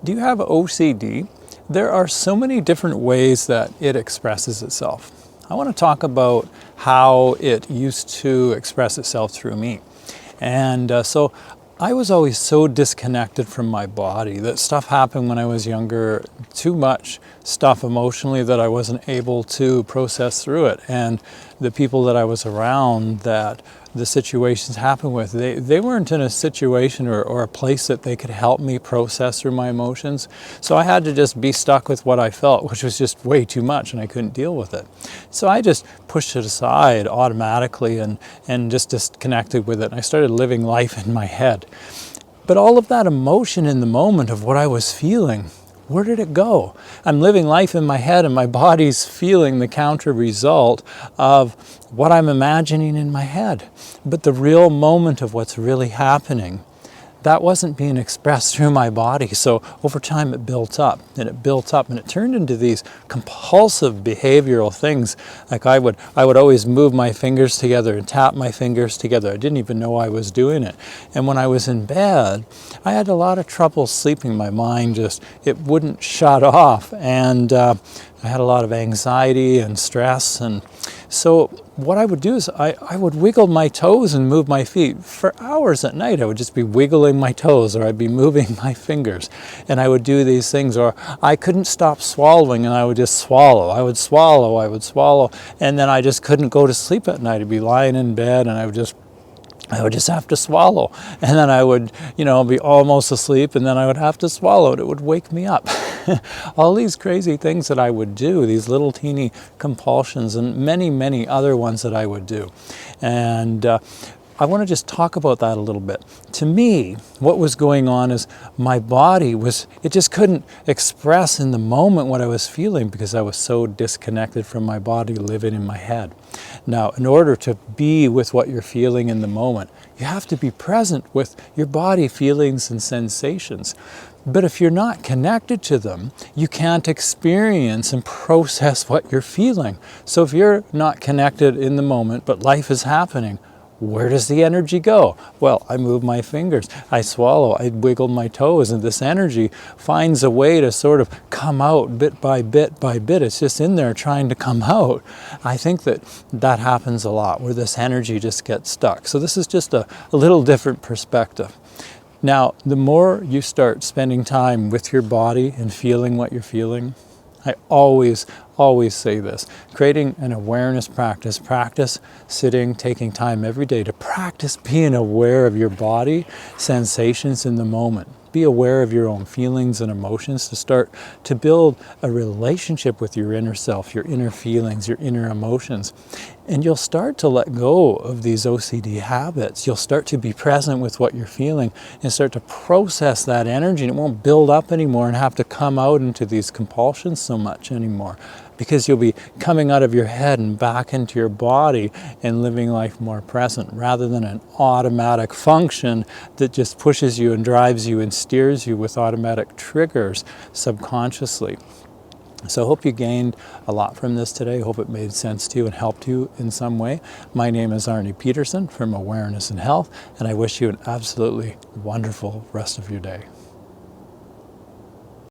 Do you have OCD? There are so many different ways that it expresses itself. I want to talk about how it used to express itself through me. And so I was always so disconnected from my body that stuff happened when I was younger, too much stuff emotionally that I wasn't able to process through it. And the people that I was around that the situations happened with, they weren't in a situation or a place that they could help me process through my emotions. So I had to just be stuck with what I felt, which was just way too much, and I couldn't deal with it. So I just pushed it aside automatically and just disconnected with it. And I started living life in my head. But all of that emotion in the moment of what I was feeling, where did it go? I'm living life in my head and my body's feeling the counter result of what I'm imagining in my head. But the real moment of what's really happening, that wasn't being expressed through my body. So over time it built up and it built up and it turned into these compulsive behavioral things. Like I would always move my fingers together and tap my fingers together. I didn't even know I was doing it. And when I was in bed, I had a lot of trouble sleeping. My mind it wouldn't shut off. And I had a lot of anxiety and stress. And so what I would do is I would wiggle my toes and move my feet. For hours at night, I would just be wiggling my toes, or I'd be moving my fingers. And I would do these things, or I couldn't stop swallowing and I would just swallow. I would swallow. And then I just couldn't go to sleep at night. I'd be lying in bed and I would just have to swallow. And then I would, be almost asleep and then I would have to swallow it. It would wake me up. All these crazy things that I would do, these little teeny compulsions and many, many other ones that I would do. And I want to just talk about that a little bit. To me, what was going on is my body it just couldn't express in the moment what I was feeling because I was so disconnected from my body living in my head. Now, in order to be with what you're feeling in the moment, you have to be present with your body feelings and sensations. But if you're not connected to them, you can't experience and process what you're feeling. So if you're not connected in the moment, but life is happening, where does the energy go? Well, I move my fingers, I swallow, I wiggle my toes, and this energy finds a way to sort of come out bit by bit by bit. It's just in there trying to come out. I think that happens a lot, where this energy just gets stuck. So this is just a little different perspective. Now, the more you start spending time with your body and feeling what you're feeling, I always say this, creating an awareness practice sitting, taking time every day to practice being aware of your body, sensations in the moment. Be aware of your own feelings and emotions to start to build a relationship with your inner self, your inner feelings, your inner emotions. And you'll start to let go of these OCD habits. You'll start to be present with what you're feeling and start to process that energy. And it won't build up anymore and have to come out into these compulsions so much anymore, because you'll be coming out of your head and back into your body and living life more present, rather than an automatic function that just pushes you and drives you and steers you with automatic triggers subconsciously. So I hope you gained a lot from this today. I hope it made sense to you and helped you in some way. My name is Arne Pedersen from Awareness and Health, and I wish you an absolutely wonderful rest of your day.